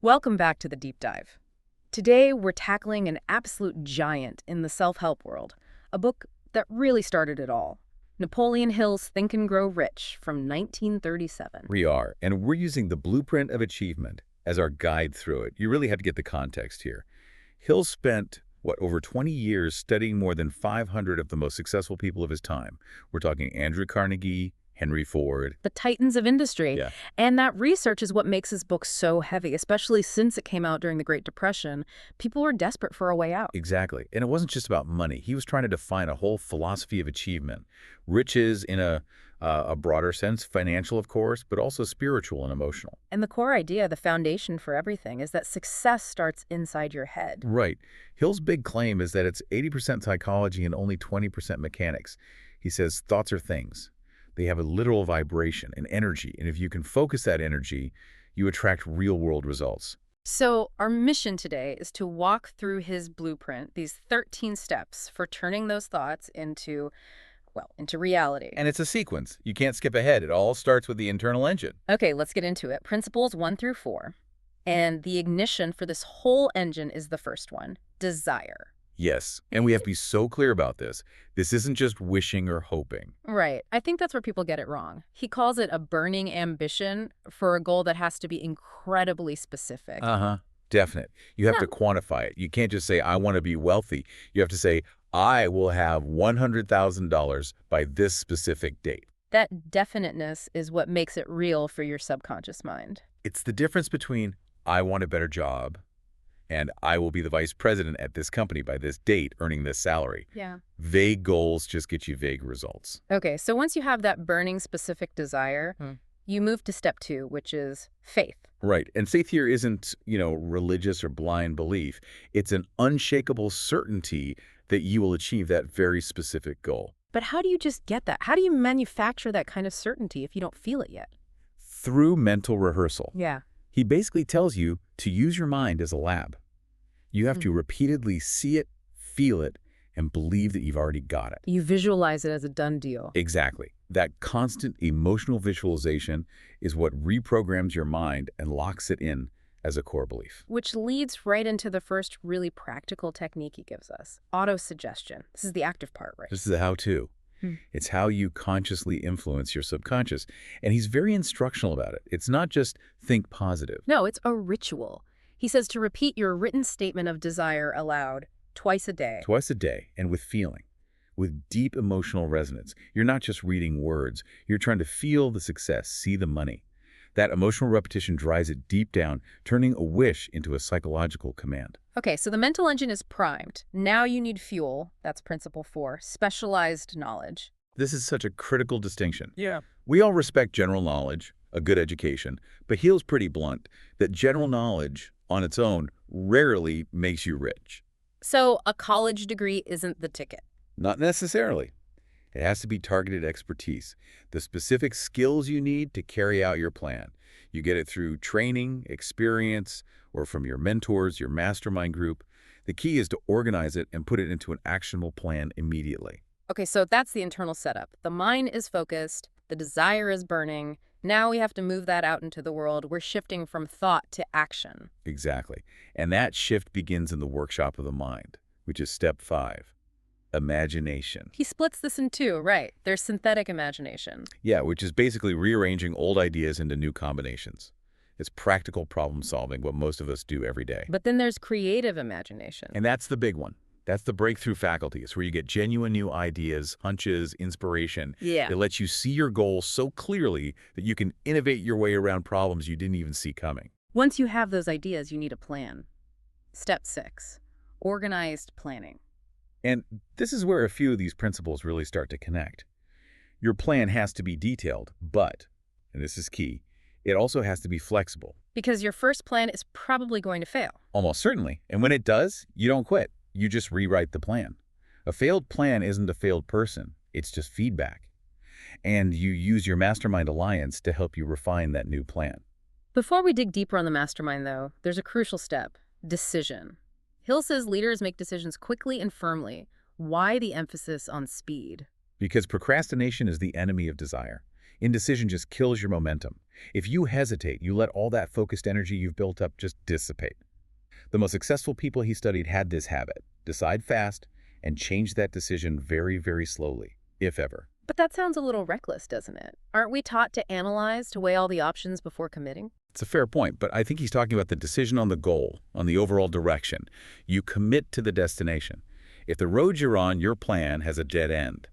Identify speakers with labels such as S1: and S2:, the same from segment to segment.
S1: Welcome back to the Deep Dive. Today, we're tackling an absolute giant in the self-help world, a book that really started it all. Napoleon Hill's Think and Grow Rich from 1937.
S2: We are, and we're using the blueprint of achievement as our guide through it. You really have to get the context here. Hill spent, over 20 years studying more than 500 of the most successful people of his time. We're talking Andrew Carnegie, Henry Ford.
S1: The titans of industry.
S2: Yeah.
S1: And that research is what makes his book so heavy, especially since it came out during the Great Depression. People were desperate for a way out.
S2: Exactly. And it wasn't just about money. He was trying to define a whole philosophy of achievement. Riches in a broader sense, financial, of course, but also spiritual and emotional.
S1: And the core idea, the foundation for everything, is that success starts inside your head.
S2: Right. Hill's big claim is that it's 80% psychology and only 20% mechanics. He says thoughts are things. They have a literal vibration, an energy, and if you can focus that energy, you attract real-world results.
S1: So our mission today is to walk through his blueprint, these 13 steps for turning those thoughts into reality.
S2: And it's a sequence. You can't skip ahead. It all starts with the internal engine.
S1: Okay, let's get into it. Principles 1 through 4. And the ignition for this whole engine is the first one, desire.
S2: Yes, and we have to be so clear about this. This isn't just wishing or hoping.
S1: Right. I think that's where people get it wrong. He calls it a burning ambition for a goal that has to be incredibly specific.
S2: Definite. You have to quantify it. You can't just say, I want to be wealthy. You have to say, I will have $100,000 by this specific date.
S1: That definiteness is what makes it real for your subconscious mind.
S2: It's the difference between, I want a better job, and I will be the vice president at this company by this date, earning this salary.
S1: Yeah.
S2: Vague goals just get you vague results.
S1: Okay, so once you have that burning specific desire, you move to step 2, which is faith.
S2: Right. And faith here isn't, religious or blind belief. It's an unshakable certainty that you will achieve that very specific goal.
S1: But how do you just get that? How do you manufacture that kind of certainty if you don't feel it yet?
S2: Through mental rehearsal.
S1: Yeah.
S2: He basically tells you to use your mind as a lab. You have to repeatedly see it, feel it, and believe that you've already got it.
S1: You visualize it as a done deal.
S2: Exactly. That constant emotional visualization is what reprograms your mind and locks it in as a core belief.
S1: Which leads right into the first really practical technique he gives us, autosuggestion. This is the active part, right?
S2: This is the how-to. It's how you consciously influence your subconscious. And he's very instructional about it. It's not just think positive.
S1: No, it's a ritual. He says to repeat your written statement of desire aloud twice a day.
S2: Twice a day, and with feeling, with deep emotional resonance. You're not just reading words. You're trying to feel the success, see the money. That emotional repetition drives it deep down, turning a wish into a psychological command.
S1: Okay, so the mental engine is primed. Now you need fuel. That's principle 4, specialized knowledge.
S2: This is such a critical distinction.
S1: Yeah.
S2: We all respect general knowledge, a good education, but Hill's pretty blunt that general knowledge on its own rarely makes you rich.
S1: So a college degree isn't the ticket.
S2: Not necessarily. It has to be targeted expertise, the specific skills you need to carry out your plan. You get it through training, experience, or from your mentors, your mastermind group. The key is to organize it and put it into an actionable plan immediately.
S1: Okay, so that's the internal setup. The mind is focused, the desire is burning. Now we have to move that out into the world. We're shifting from thought to action.
S2: Exactly. And that shift begins in the workshop of the mind, which is step 5. Imagination.
S1: He splits this in 2, right? There's synthetic imagination.
S2: Yeah, which is basically rearranging old ideas into new combinations. It's practical problem solving, what most of us do every day.
S1: But then there's creative imagination.
S2: And that's the big one. That's the breakthrough faculty. It's where you get genuine new ideas, hunches, inspiration.
S1: Yeah.
S2: It lets you see your goals so clearly that you can innovate your way around problems you didn't even see coming.
S1: Once you have those ideas, you need a plan. Step 6, organized planning.
S2: And this is where a few of these principles really start to connect. Your plan has to be detailed, but, and this is key, it also has to be flexible.
S1: Because your first plan is probably going to fail.
S2: Almost certainly. And when it does, you don't quit. You just rewrite the plan. A failed plan isn't a failed person. It's just feedback. And you use your mastermind alliance to help you refine that new plan.
S1: Before we dig deeper on the mastermind, though, there's a crucial step, decision. Hill says leaders make decisions quickly and firmly. Why the emphasis on speed?
S2: Because procrastination is the enemy of desire. Indecision just kills your momentum. If you hesitate, you let all that focused energy you've built up just dissipate. The most successful people he studied had this habit: decide fast and change that decision very, very slowly, if ever.
S1: But that sounds a little reckless, doesn't it? Aren't we taught to analyze, to weigh all the options before committing?
S2: It's a fair point, but I think he's talking about the decision on the goal, on the overall direction. You commit to the destination. If the road you're on, your plan, has a dead end,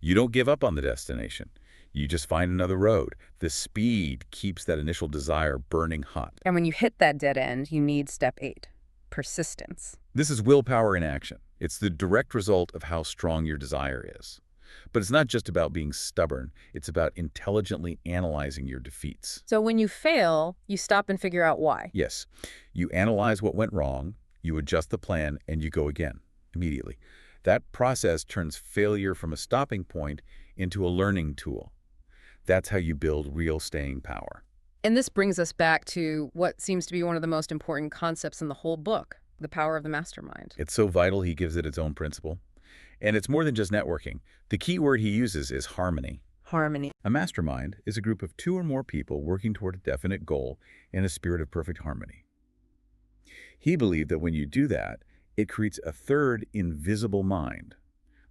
S2: you don't give up on the destination. You just find another road. The speed keeps that initial desire burning hot.
S1: And when you hit that dead end, you need step 8, persistence.
S2: This is willpower in action. It's the direct result of how strong your desire is. But it's not just about being stubborn. It's about intelligently analyzing your defeats.
S1: So when you fail, you stop and figure out why.
S2: Yes, you analyze what went wrong, you adjust the plan, and you go again, immediately. That process turns failure from a stopping point into a learning tool. That's how you build real staying power.
S1: And this brings us back to what seems to be one of the most important concepts in the whole book, the power of the mastermind.
S2: It's so vital he gives it its own principle. And it's more than just networking. The key word he uses is harmony.
S1: Harmony.
S2: A mastermind is a group of 2 or more people working toward a definite goal in a spirit of perfect harmony. He believed that when you do that, it creates a third invisible mind,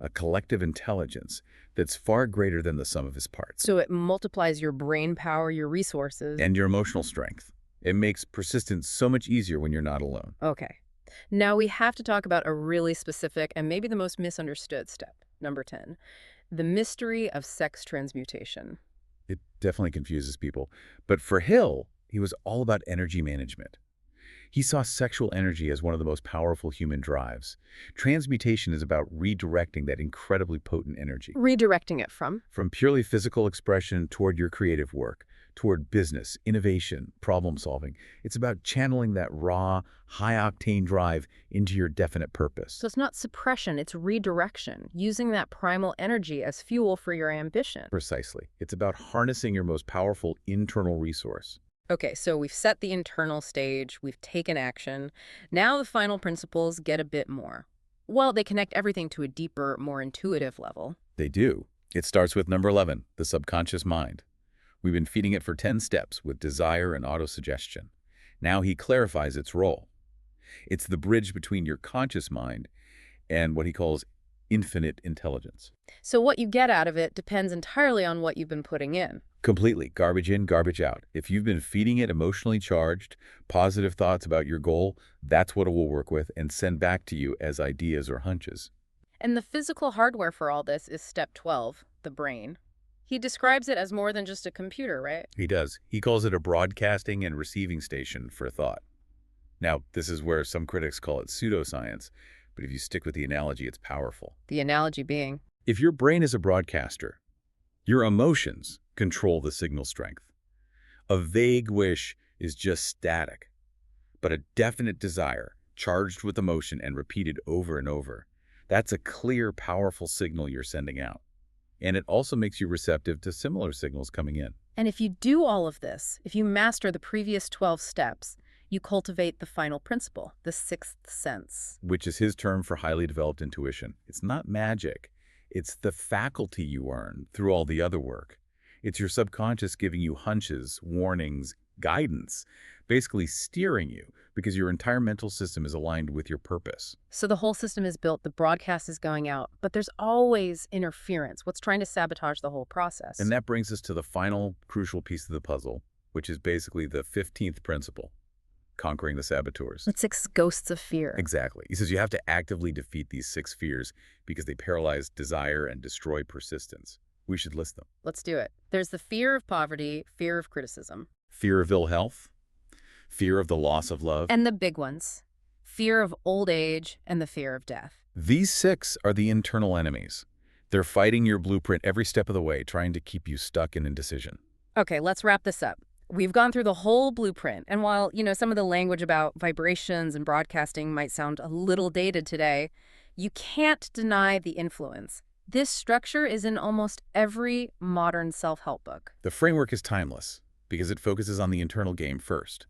S2: a collective intelligence that's far greater than the sum of its parts.
S1: So it multiplies your brain power, your resources.
S2: And your emotional strength. It makes persistence so much easier when you're not alone.
S1: Okay. Now we have to talk about a really specific and maybe the most misunderstood step, number 10, the mystery of sex transmutation.
S2: It definitely confuses people. But for Hill, he was all about energy management. He saw sexual energy as one of the most powerful human drives. Transmutation is about redirecting that incredibly potent energy.
S1: Redirecting it from?
S2: From purely physical expression toward your creative work, toward business, innovation, problem solving. It's about channeling that raw, high-octane drive into your definite purpose.
S1: So it's not suppression, it's redirection, using that primal energy as fuel for your ambition.
S2: Precisely. It's about harnessing your most powerful internal resource.
S1: Okay, so we've set the internal stage, we've taken action. Now the final principles get a bit more. Well, they connect everything to a deeper, more intuitive level.
S2: They do. It starts with number 11, the subconscious mind. We've been feeding it for 10 steps with desire and autosuggestion. Now he clarifies its role. It's the bridge between your conscious mind and what he calls infinite intelligence.
S1: So what you get out of it depends entirely on what you've been putting in.
S2: Completely. Garbage in, garbage out. If you've been feeding it emotionally charged, positive thoughts about your goal, that's what it will work with and send back to you as ideas or hunches.
S1: And the physical hardware for all this is step 12, the brain. He describes it as more than just a computer, right?
S2: He does. He calls it a broadcasting and receiving station for thought. Now, this is where some critics call it pseudoscience, but if you stick with the analogy, it's powerful.
S1: The analogy being?
S2: If your brain is a broadcaster, your emotions control the signal strength. A vague wish is just static, but a definite desire, charged with emotion and repeated over and over, that's a clear, powerful signal you're sending out. And it also makes you receptive to similar signals coming in.
S1: And if you do all of this, if you master the previous 12 steps, you cultivate the final principle, the 6th sense.
S2: Which is his term for highly developed intuition. It's not magic. It's the faculty you earn through all the other work. It's your subconscious giving you hunches, warnings, guidance, basically steering you because your entire mental system is aligned with your purpose.
S1: So the whole system is built, the broadcast is going out, but there's always interference, what's trying to sabotage the whole process.
S2: And that brings us to the final crucial piece of the puzzle, which is basically the 15th principle, conquering the saboteurs.
S1: The 6 ghosts of fear.
S2: Exactly. He says you have to actively defeat these 6 fears because they paralyze desire and destroy persistence. We should list them.
S1: Let's do it. There's the fear of poverty, fear of criticism.
S2: Fear of ill health, fear of the loss of love.
S1: And the big ones, fear of old age and the fear of death.
S2: These 6 are the internal enemies. They're fighting your blueprint every step of the way, trying to keep you stuck in indecision.
S1: Okay, let's wrap this up. We've gone through the whole blueprint, and while, some of the language about vibrations and broadcasting might sound a little dated today, you can't deny the influence. This structure is in almost every modern self-help book.
S2: The framework is timeless because it focuses on the internal game first.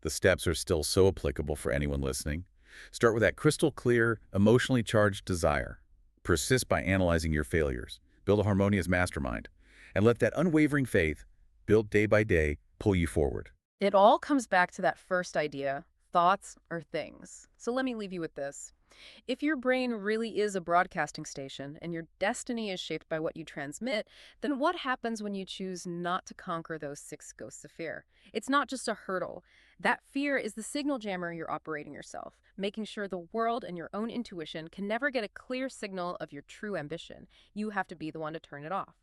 S2: The steps are still so applicable for anyone listening. Start with that crystal clear, emotionally charged desire. Persist by analyzing your failures. Build a harmonious mastermind. And let that unwavering faith built day by day, pull you forward.
S1: It all comes back to that first idea: thoughts are things. So let me leave you with this. If your brain really is a broadcasting station and your destiny is shaped by what you transmit, then what happens when you choose not to conquer those six ghosts of fear? It's not just a hurdle. That fear is the signal jammer you're operating yourself, making sure the world and your own intuition can never get a clear signal of your true ambition. You have to be the one to turn it off.